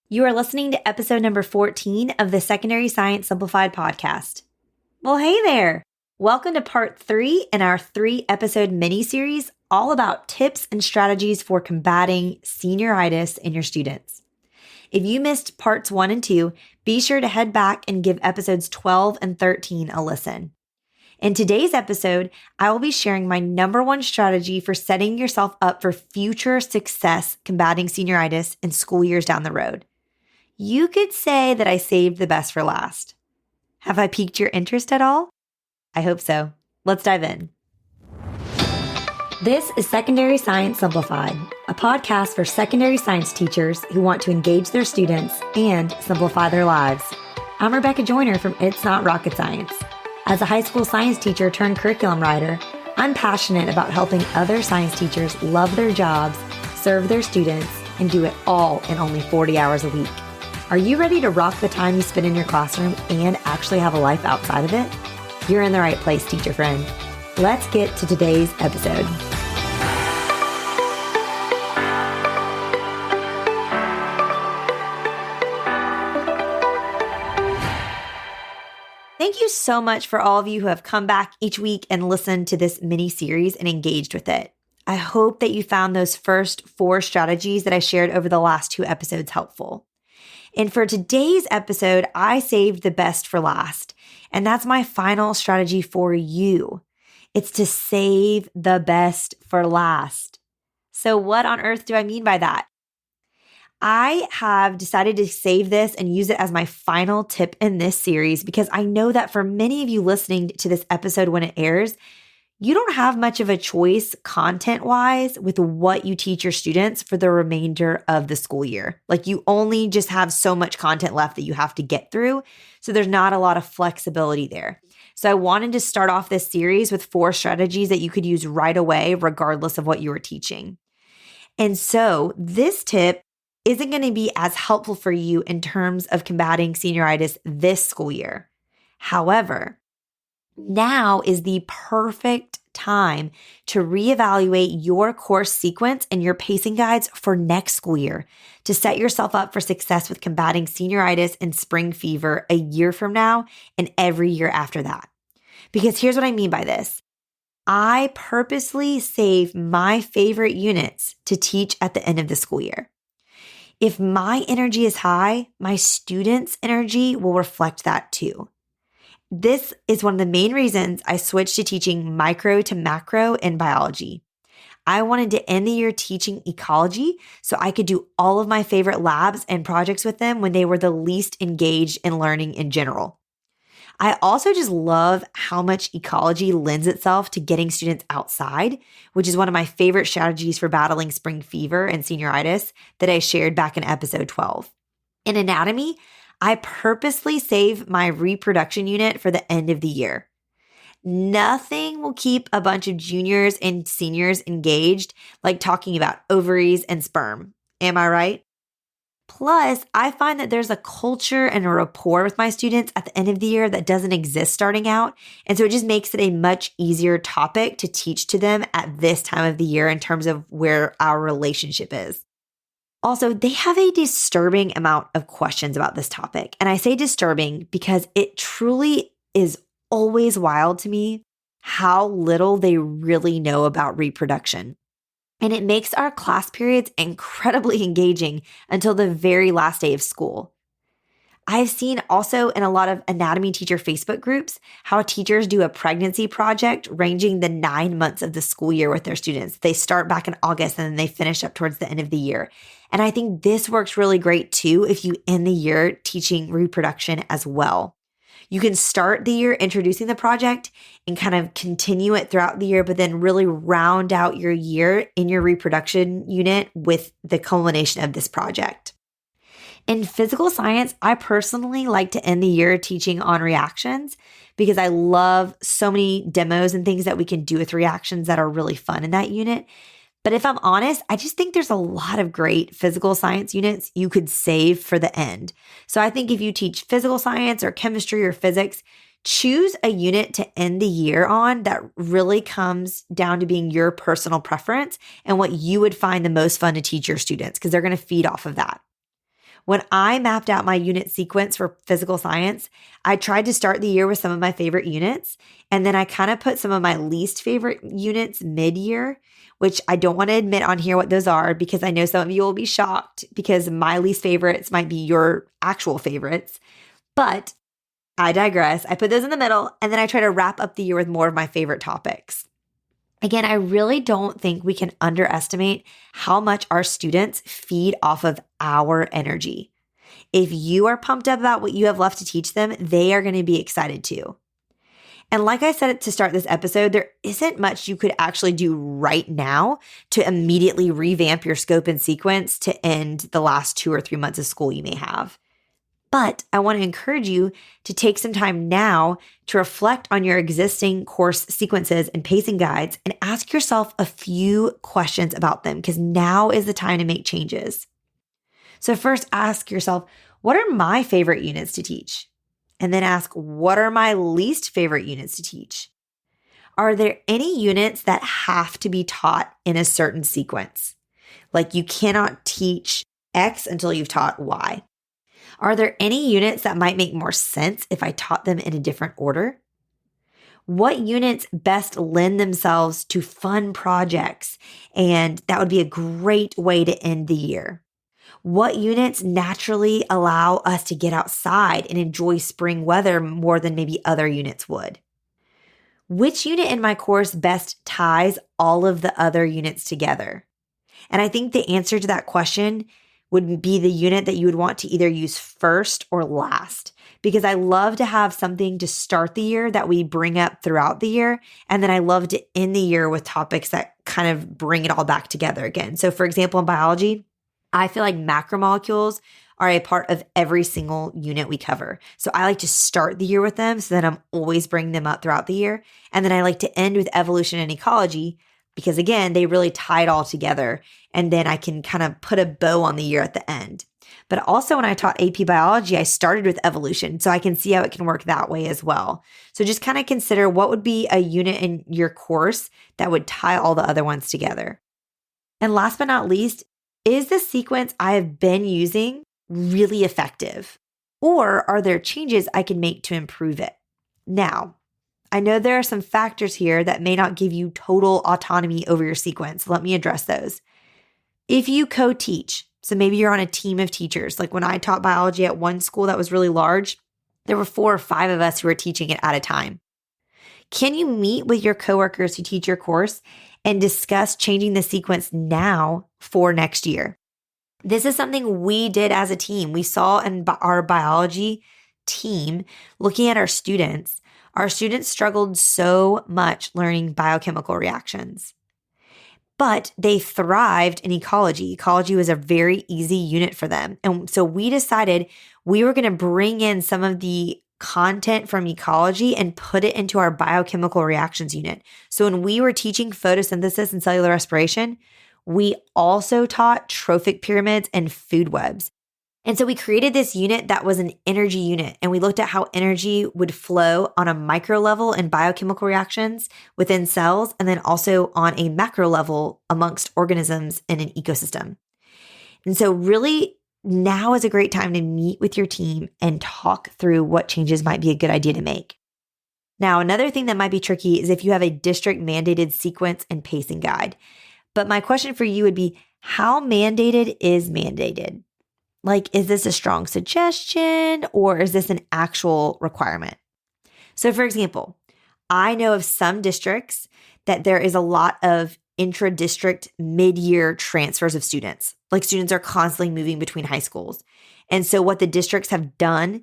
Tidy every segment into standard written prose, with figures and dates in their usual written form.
You are listening to episode number 14 of the Secondary Science Simplified podcast. Well, hey there. Welcome to part 3 in our 3-episode mini-series all about tips and strategies for combating senioritis in your students. If you missed parts 1 and 2, be sure to head back and give episodes 12 and 13 a listen. In today's episode, I will be sharing my number 1 strategy for setting yourself up for future success combating senioritis in school years down the road. You could say that I saved the best for last. Have I piqued your interest at all? I hope so. Let's dive in. This is Secondary Science Simplified, a podcast for secondary science teachers who want to engage their students and simplify their lives. I'm Rebecca Joyner from It's Not Rocket Science. As a high school science teacher turned curriculum writer, I'm passionate about helping other science teachers love their jobs, serve their students, and do it all in only 40 hours a week. Are you ready to rock the time you spend in your classroom and actually have a life outside of it? You're in the right place, teacher friend. Let's get to today's episode. Thank you so much for all of you who have come back each week and listened to this mini series and engaged with it. I hope that you found those first 4 strategies that I shared over the last 2 episodes helpful. And for today's episode, I saved the best for last. And that's my final strategy for you. It's to save the best for last. So what on earth do I mean by that? I have decided to save this and use it as my final tip in this series because I know that for many of you listening to this episode when it airs, you don't have much of a choice content-wise with what you teach your students for the remainder of the school year. Like you only just have so much content left that you have to get through. So there's not a lot of flexibility there. So I wanted to start off this series with 4 strategies that you could use right away, regardless of what you were teaching. And so this tip isn't going to be as helpful for you in terms of combating senioritis this school year. However, now is the perfect time to reevaluate your course sequence and your pacing guides for next school year to set yourself up for success with combating senioritis and spring fever a year from now and every year after that. Because here's what I mean by this. I purposely save my favorite units to teach at the end of the school year. If my energy is high, my students' energy will reflect that too. This is one of the main reasons I switched to teaching micro to macro in biology. I wanted to end the year teaching ecology so I could do all of my favorite labs and projects with them when they were the least engaged in learning in general. I also just love how much ecology lends itself to getting students outside, which is one of my favorite strategies for battling spring fever and senioritis that I shared back in episode 12. In anatomy, I purposely save my reproduction unit for the end of the year. Nothing will keep a bunch of juniors and seniors engaged like talking about ovaries and sperm. Am I right? Plus, I find that there's a culture and a rapport with my students at the end of the year that doesn't exist starting out. And so it just makes it a much easier topic to teach to them at this time of the year in terms of where our relationship is. Also, they have a disturbing amount of questions about this topic. And I say disturbing because it truly is always wild to me how little they really know about reproduction. And it makes our class periods incredibly engaging until the very last day of school. I've seen also in a lot of anatomy teacher Facebook groups how teachers do a pregnancy project ranging the 9 months of the school year with their students. They start back in August and then they finish up towards the end of the year. And I think this works really great too if you end the year teaching reproduction as well. You can start the year introducing the project and kind of continue it throughout the year, but then really round out your year in your reproduction unit with the culmination of this project. In physical science, I personally like to end the year teaching on reactions because I love so many demos and things that we can do with reactions that are really fun in that unit. But if I'm honest, I just think there's a lot of great physical science units you could save for the end. So I think if you teach physical science or chemistry or physics, choose a unit to end the year on that really comes down to being your personal preference and what you would find the most fun to teach your students because they're going to feed off of that. When I mapped out my unit sequence for physical science, I tried to start the year with some of my favorite units, and then I kind of put some of my least favorite units mid-year, which I don't want to admit on here what those are because I know some of you will be shocked because my least favorites might be your actual favorites. But I digress. I put those in the middle, and then I try to wrap up the year with more of my favorite topics. Again, I really don't think we can underestimate how much our students feed off of our energy. If you are pumped up about what you have left to teach them, they are going to be excited too. And like I said to start this episode, there isn't much you could actually do right now to immediately revamp your scope and sequence to end the last 2 or 3 months of school you may have. But I want to encourage you to take some time now to reflect on your existing course sequences and pacing guides and ask yourself a few questions about them because now is the time to make changes. So first ask yourself, what are my favorite units to teach? And then ask, what are my least favorite units to teach? Are there any units that have to be taught in a certain sequence? Like you cannot teach X until you've taught Y. Are there any units that might make more sense if I taught them in a different order? What units best lend themselves to fun projects? And that would be a great way to end the year. What units naturally allow us to get outside and enjoy spring weather more than maybe other units would? Which unit in my course best ties all of the other units together? And I think the answer to that question would be the unit that you would want to either use first or last, because I love to have something to start the year that we bring up throughout the year. And then I love to end the year with topics that kind of bring it all back together again. So for example, in biology, I feel like macromolecules are a part of every single unit we cover. So I like to start the year with them so that I'm always bringing them up throughout the year. And then I like to end with evolution and ecology because again, they really tie it all together. And then I can kind of put a bow on the year at the end. But also when I taught AP biology, I started with evolution. So I can see how it can work that way as well. So just kind of consider what would be a unit in your course that would tie all the other ones together. And last but not least, is the sequence I have been using really effective? Or are there changes I can make to improve it? Now, I know there are some factors here that may not give you total autonomy over your sequence. Let me address those. If you co-teach, so maybe you're on a team of teachers, like when I taught biology at one school that was really large, there were 4 or 5 of us who were teaching it at a time. Can you meet with your coworkers who teach your course and discuss changing the sequence now for next year? This is something we did as a team. We saw in our biology team, looking at our students struggled so much learning biochemical reactions. But they thrived in ecology. Ecology was a very easy unit for them. And so we decided we were going to bring in some of the content from ecology and put it into our biochemical reactions unit. So when we were teaching photosynthesis and cellular respiration, we also taught trophic pyramids and food webs. And so we created this unit that was an energy unit, and we looked at how energy would flow on a micro level in biochemical reactions within cells, and then also on a macro level amongst organisms in an ecosystem. And so really now is a great time to meet with your team and talk through what changes might be a good idea to make. Now, another thing that might be tricky is if you have a district mandated sequence and pacing guide. But my question for you would be, how mandated is mandated? Like, is this a strong suggestion or is this an actual requirement? So for example, I know of some districts that there is a lot of intra-district mid-year transfers of students. Like students are constantly moving between high schools. And so what the districts have done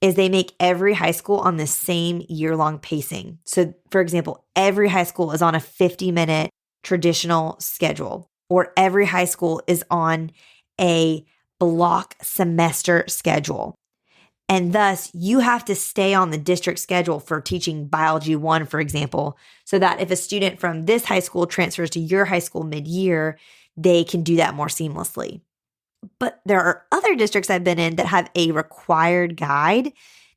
is they make every high school on the same year-long pacing. So for example, every high school is on a 50-minute traditional schedule, or every high school is on a block semester schedule. And thus, you have to stay on the district schedule for teaching Biology 1, for example, so that if a student from this high school transfers to your high school mid-year, they can do that more seamlessly. But there are other districts I've been in that have a required guide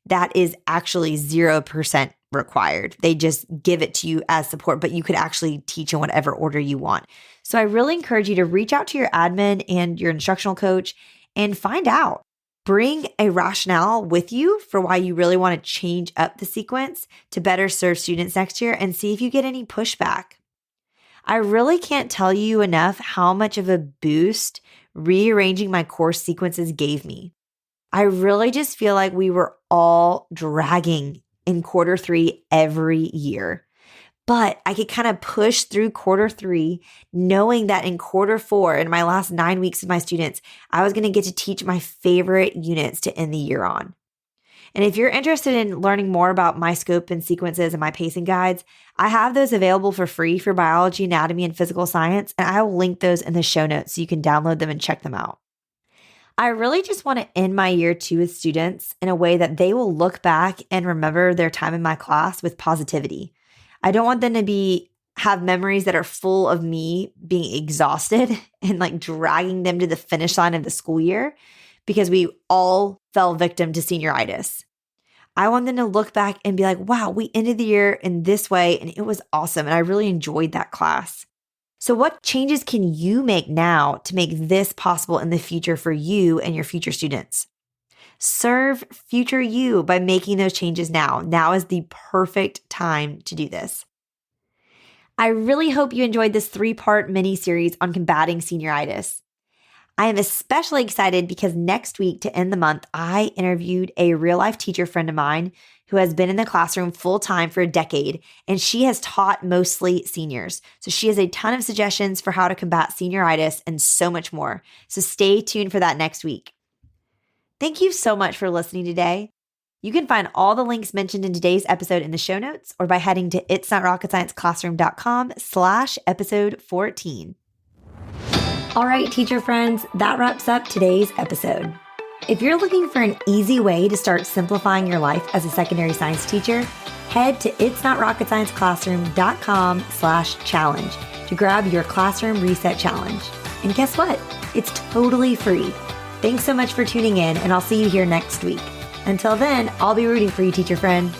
that is actually 0% required. They just give it to you as support, but you could actually teach in whatever order you want. So I really encourage you to reach out to your admin and your instructional coach and find out, Bring a rationale with you for why you really want to change up the sequence to better serve students next year and see if you get any pushback. I really can't tell you enough how much of a boost rearranging my course sequences gave me. I really just feel like we were all dragging in quarter 3 every year. But I could kind of push through quarter 3, knowing that in quarter 4, in my last 9 weeks with my students, I was going to get to teach my favorite units to end the year on. And if you're interested in learning more about my scope and sequences and my pacing guides, I have those available for free for biology, anatomy, and physical science, and I will link those in the show notes so you can download them and check them out. I really just want to end my year 2 with students in a way that they will look back and remember their time in my class with positivity. I don't want them to have memories that are full of me being exhausted and like dragging them to the finish line of the school year because we all fell victim to senioritis. I want them to look back and be like, wow, we ended the year in this way and it was awesome. And I really enjoyed that class. So what changes can you make now to make this possible in the future for you and your future students? Serve future you by making those changes now. Now is the perfect time to do this. I really hope you enjoyed this 3-part mini-series on combating senioritis. I am especially excited because next week to end the month, I interviewed a real-life teacher friend of mine who has been in the classroom full-time for a decade, and she has taught mostly seniors. So she has a ton of suggestions for how to combat senioritis and so much more. So stay tuned for that next week. Thank you so much for listening today. You can find all the links mentioned in today's episode in the show notes or by heading to itsnotrocketscienceclassroom.com/episode 14. All right, teacher friends, that wraps up today's episode. If you're looking for an easy way to start simplifying your life as a secondary science teacher, head to itsnotrocketscienceclassroom.com/challenge to grab your classroom reset challenge. And guess what? It's totally free. Thanks so much for tuning in, and I'll see you here next week. Until then, I'll be rooting for you, teacher friend.